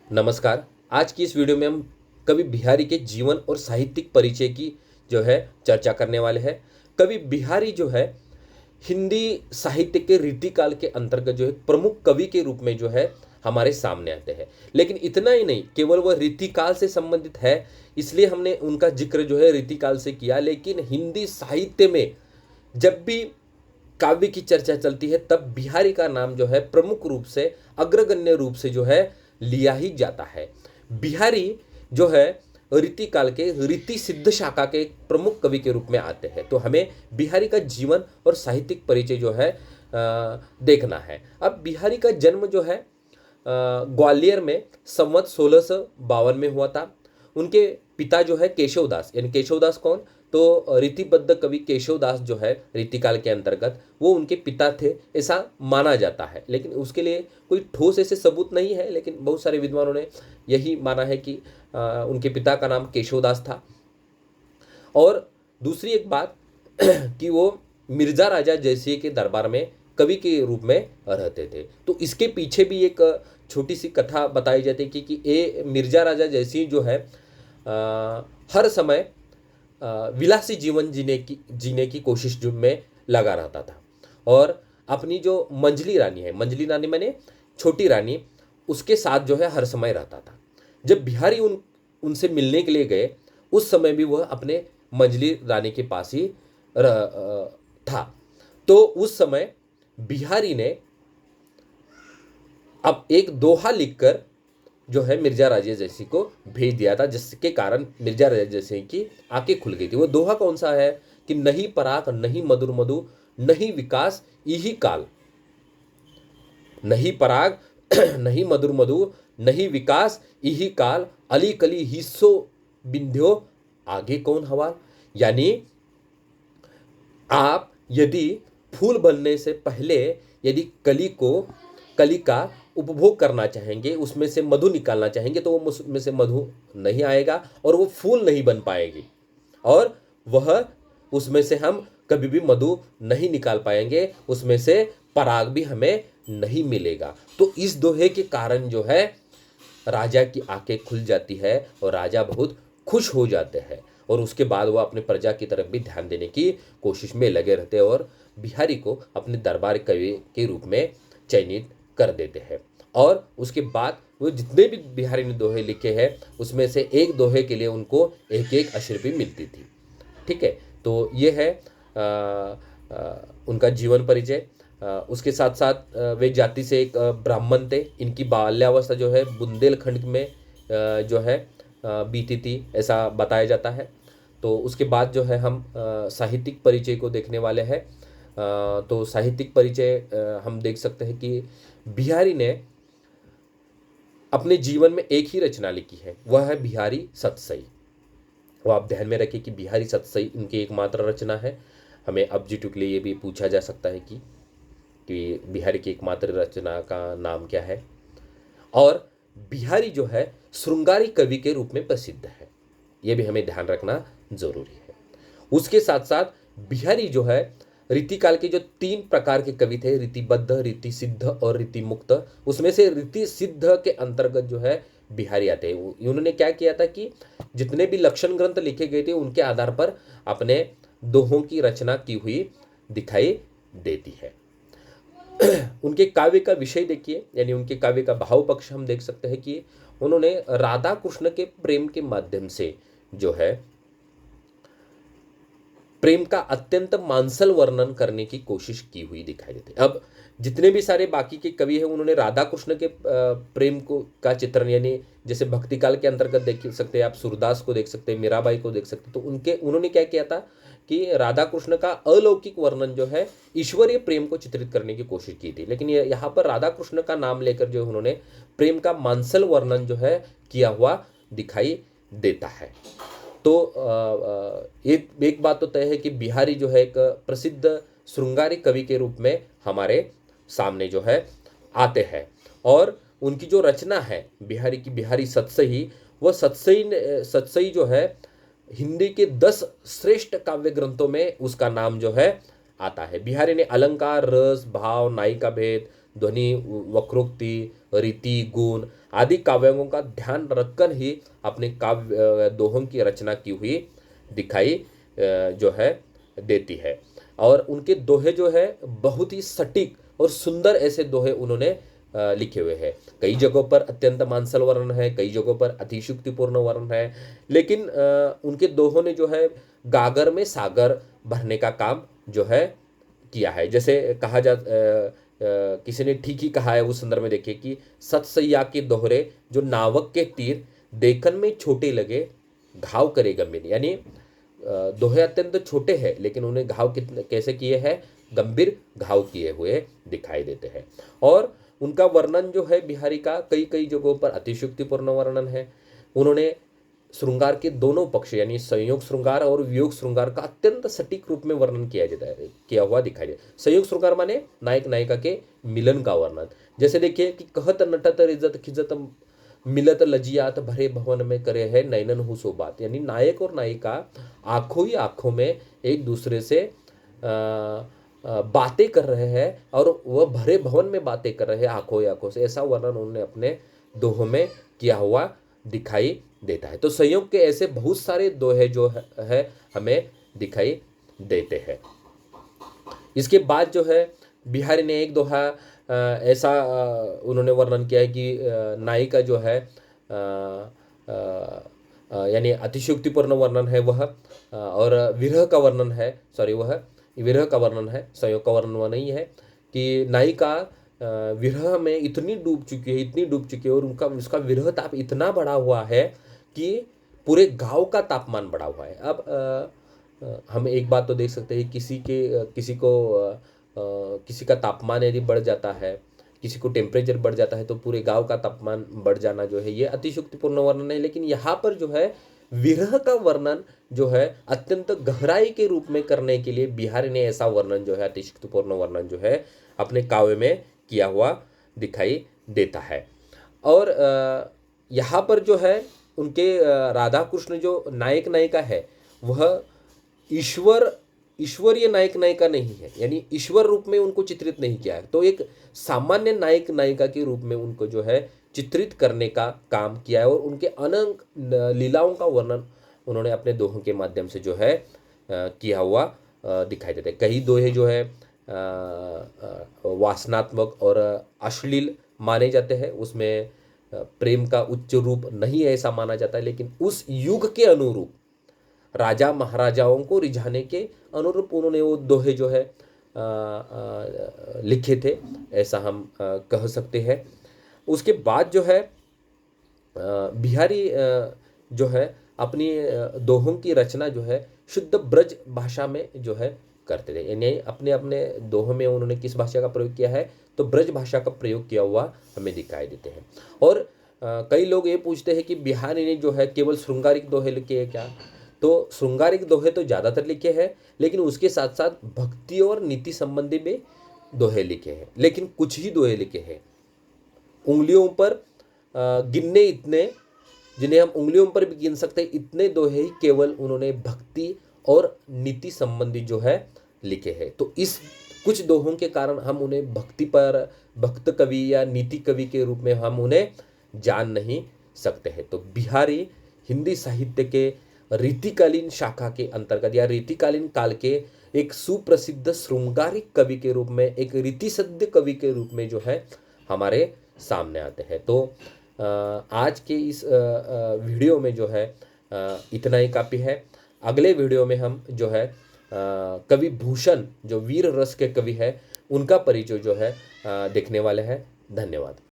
नमस्कार। आज की इस वीडियो में हम कवि बिहारी के जीवन और साहित्यिक परिचय की जो है चर्चा करने वाले हैं। कवि बिहारी जो है हिंदी साहित्य के रीतिकाल के अंतर्गत जो है प्रमुख कवि के रूप में जो है हमारे सामने आते हैं। लेकिन इतना ही नहीं, केवल वह रीतिकाल से संबंधित है इसलिए हमने उनका जिक्र जो है रीतिकाल से किया, लेकिन हिंदी साहित्य में जब भी काव्य की चर्चा चलती है तब बिहारी का नाम जो है प्रमुख रूप से, अग्रगण्य रूप से जो है लिया ही जाता है। बिहारी जो है रीति काल के रीति सिद्ध शाखा के एक प्रमुख कवि के रूप में आते हैं। तो हमें बिहारी का जीवन और साहित्यिक परिचय जो है देखना है। अब बिहारी का जन्म जो है ग्वालियर में संवत 1652 में हुआ था। उनके पिता जो है केशवदास, यानी केशवदास कौन, तो रीतिबद्ध कवि केशवदास जो है रीतिकाल के अंतर्गत वो उनके पिता थे ऐसा माना जाता है। लेकिन उसके लिए कोई ठोस ऐसे सबूत नहीं है, लेकिन बहुत सारे विद्वानों ने यही माना है कि उनके पिता का नाम केशवदास था। और दूसरी एक बात कि वो मिर्जा राजा जयसिंह के दरबार में कवि के रूप में रहते थे। तो इसके पीछे भी एक छोटी सी कथा बताई जाती है कि ये मिर्जा राजा जयसिंह जो है हर समय विलासी जीवन जीने की कोशिश जो में लगा रहता था। और अपनी जो मंजली रानी है, मंजली रानी मैंने छोटी रानी, उसके साथ जो है हर समय रहता था। जब बिहारी उनसे मिलने के लिए गए उस समय भी वह अपने मंजली रानी के पास ही था। तो उस समय बिहारी ने अब एक दोहा लिखकर जो है मिर्जा राजा जयसिंह को भेज दिया था, जिसके कारण मिर्जा राजा जयसिंह की आंखें खुल गई थी। वो दोहा कौन सा है कि नहीं पराग नहीं मधुर मधु नहीं विकास यही काल, नहीं पराग नहीं मधुर मधु नहीं विकास यही काल, अली कली हिस्सो बिंध्यो आगे कौन हवाल। यानी आप यदि फूल बनने से पहले यदि कली का उपभोग करना चाहेंगे, उसमें से मधु निकालना चाहेंगे, तो वो उसमें से मधु नहीं आएगा और वो फूल नहीं बन पाएगी, और वह उसमें से हम कभी भी मधु नहीं निकाल पाएंगे, उसमें से पराग भी हमें नहीं मिलेगा। तो इस दोहे के कारण जो है राजा की आंखें खुल जाती है और राजा बहुत खुश हो जाते हैं, और उसके बाद वह अपने प्रजा की तरफ भी ध्यान देने की कोशिश में लगे रहते हैं और बिहारी को अपने दरबार कवि के रूप में चयनित कर देते हैं। और उसके बाद वो जितने भी बिहारी ने दोहे लिखे हैं उसमें से एक दोहे के लिए उनको एक एक अशर्फी मिलती थी। ठीक है, तो ये है उनका जीवन परिचय। उसके साथ साथ वे जाति से एक ब्राह्मण थे। इनकी बाल्यावस्था जो है बुंदेलखंड में जो है बीती थी ऐसा बताया जाता है। तो उसके बाद जो है हम साहित्यिक परिचय को देखने वाले हैं। तो साहित्यिक परिचय हम देख सकते हैं कि बिहारी ने अपने जीवन में एक ही रचना लिखी है, वह है बिहारी सतसई। वो आप ध्यान में रखें कि बिहारी सतसई इनकी एकमात्र रचना है। हमें ऑब्जेक्टिव के लिए ये भी पूछा जा सकता है कि बिहारी की एकमात्र रचना का नाम क्या है। और बिहारी जो है श्रृंगारी कवि के रूप में प्रसिद्ध है, ये भी हमें ध्यान रखना जरूरी है। उसके साथ साथ बिहारी जो है रीतिकाल के जो 3 प्रकार के कवि थे, रीतिबद्ध, रीति सिद्ध और रीति मुक्त, उसमें से रीति सिद्ध के अंतर्गत जो है बिहारी आते हैं। उन्होंने क्या किया था कि जितने भी लक्षण ग्रंथ लिखे गए थे उनके आधार पर अपने दोहों की रचना की हुई दिखाई देती है। उनके काव्य का विषय देखिए, यानी उनके काव्य का भाव पक्ष हम देख सकते हैं कि उन्होंने राधा कृष्ण के प्रेम के माध्यम से जो है प्रेम का अत्यंत मांसल वर्णन करने की कोशिश की हुई दिखाई देती है। अब जितने भी सारे बाकी के कवि हैं उन्होंने राधा कृष्ण के प्रेम को का चित्रण, यानी जैसे भक्ति काल के अंतर्गत देख सकते हैं आप, सूरदास को देख सकते हैं, मीराबाई को देख सकते हैं। तो उन्होंने क्या किया था कि राधा कृष्ण का अलौकिक वर्णन जो है ईश्वरीय प्रेम को चित्रित करने की कोशिश की थी। लेकिन यहाँ पर राधा कृष्ण का नाम लेकर जो उन्होंने प्रेम का मांसल वर्णन जो है किया हुआ दिखाई देता है। तो एक बात तो तय है कि बिहारी जो है एक प्रसिद्ध श्रृंगारी कवि के रूप में हमारे सामने जो है आते हैं। और उनकी जो रचना है बिहारी की, बिहारी सतसई, वह सतसई जो है हिंदी के 10 श्रेष्ठ काव्य ग्रंथों में उसका नाम जो है आता है। बिहारी ने अलंकार, रस, भाव, नायिका भेद, ध्वनि, वक्रोक्ति, रीति, गुण आदि काव्यांगों का ध्यान रखकर ही अपने काव्य दोहों की रचना की हुई दिखाई जो है देती है। और उनके दोहे जो है बहुत ही सटीक और सुंदर ऐसे दोहे उन्होंने लिखे हुए हैं। कई जगहों पर अत्यंत मांसल वर्णन है, कई जगहों पर अतिशयोक्तिपूर्ण वर्णन है, लेकिन उनके दोहों ने जो है गागर में सागर भरने का काम जो है किया है। जैसे कहा किसी ने ठीक ही कहा है उस संदर्भ में, देखिए कि सतसैया के दोहरे जो नावक के तीर देखन में छोटे लगे घाव करे गंभीर। यानी दोहे अत्यंत छोटे हैं लेकिन उन्हें घाव कितने कैसे किए हैं, गंभीर घाव किए हुए दिखाई देते हैं। और उनका वर्णन जो है बिहारी का कई कई जगहों पर अतिशयोक्तिपूर्ण वर्णन है। उन्होंने श्रृंगार के दोनों पक्ष यानी संयोग श्रृंगार और वियोग श्रृंगार का अत्यंत सटीक रूप में वर्णन किया जाता है, किया हुआ दिखाई देता है। संयोग श्रृंगार माने नायक नायिका के मिलन का वर्णन। जैसे देखिए कि कहत नटत रिजत खिजत मिलत लजियात भरे भवन में करे है नैनन हु सो बात। यानी नायक और नायिका आंखों ही आंखों में एक दूसरे से बातें कर रहे हैं और वह भरे भवन में बातें कर रहे हैं आंखों ही आंखों से। ऐसा वर्णन उन्होंने अपने दोहों में किया हुआ दिखाई देता है। तो संयोग के ऐसे बहुत सारे दोहे जो है हमें दिखाई देते हैं। इसके बाद जो है बिहारी ने एक दोहा ऐसा उन्होंने वर्णन किया है कि नायिका जो है यानी अतिशयोक्तिपूर्ण वर्णन है वह, और विरह का वर्णन है, सॉरी वह विरह का वर्णन है, संयोग का वर्णन वह नहीं है, कि नायिका विरह में इतनी डूब चुकी है, इतनी डूब चुकी है और उनका उसका विरह ताप इतना बढ़ा हुआ है कि पूरे गांव का तापमान बढ़ा हुआ है। अब हम एक बात तो देख सकते हैं, किसी का तापमान यदि बढ़ जाता है, किसी को टेम्परेचर बढ़ जाता है तो पूरे गांव का तापमान बढ़ जाना जो है ये अतिशयोक्तिपूर्ण वर्णन है। लेकिन यहाँ पर जो है विरह का वर्णन जो है अत्यंत गहराई के रूप में करने के लिए बिहारी ने ऐसा वर्णन जो है अतिशयोक्तिपूर्ण वर्णन जो है अपने काव्य में किया हुआ दिखाई देता है। और यहाँ पर जो है उनके राधा कृष्ण जो नायक नायिका है वह ईश्वरीय नायक नायिका नहीं है, यानी ईश्वर रूप में उनको चित्रित नहीं किया है। तो एक सामान्य नायक नायिका के रूप में उनको जो है चित्रित करने का काम किया है और उनके अनंत लीलाओं का वर्णन उन्होंने अपने दोहों के माध्यम से जो है किया हुआ दिखाई देता है। कई दोहे जो है वासनात्मक और अश्लील माने जाते हैं, उसमें प्रेम का उच्च रूप नहीं ऐसा माना जाता है, लेकिन उस युग के अनुरूप राजा महाराजाओं को रिझाने के अनुरूप उन्होंने वो दोहे जो है लिखे थे, ऐसा हम कह सकते हैं। उसके बाद जो है बिहारी जो है अपनी दोहों की रचना जो है शुद्ध ब्रज भाषा में जो है करते थे। यानी अपने अपने दोहों में उन्होंने किस भाषा का प्रयोग किया है, तो ब्रज भाषा का प्रयोग किया हुआ हमें दिखाई देते हैं। और कई लोग ये पूछते हैं कि बिहारी ने जो है केवल श्रृंगारिक दोहे लिखे हैं क्या, तो श्रृंगारिक दोहे तो ज़्यादातर लिखे हैं, लेकिन उसके साथ साथ भक्ति और नीति संबंधी भी दोहे लिखे हैं। लेकिन कुछ ही दोहे लिखे हैं, उंगलियों पर गिनने इतने, जिन्हें हम उंगलियों पर भी गिन सकते हैं, इतने दोहे ही केवल उन्होंने भक्ति और नीति संबंधी जो है लिखे हैं। तो इस कुछ दोहों के कारण हम उन्हें भक्त कवि या नीति कवि के रूप में हम उन्हें जान नहीं सकते हैं। तो बिहारी हिंदी साहित्य के रीतिकालीन शाखा के अंतर्गत या रीतिकालीन काल के एक सुप्रसिद्ध श्रृंगारिक कवि के रूप में, एक रीतिसद्ध कवि के रूप में जो है हमारे सामने आते हैं। तो आज के इस वीडियो में जो है इतना ही काफ़ी है। अगले वीडियो में हम जो है कवि भूषण जो वीर रस के कवि है उनका परिचय जो है देखने वाले हैं। धन्यवाद।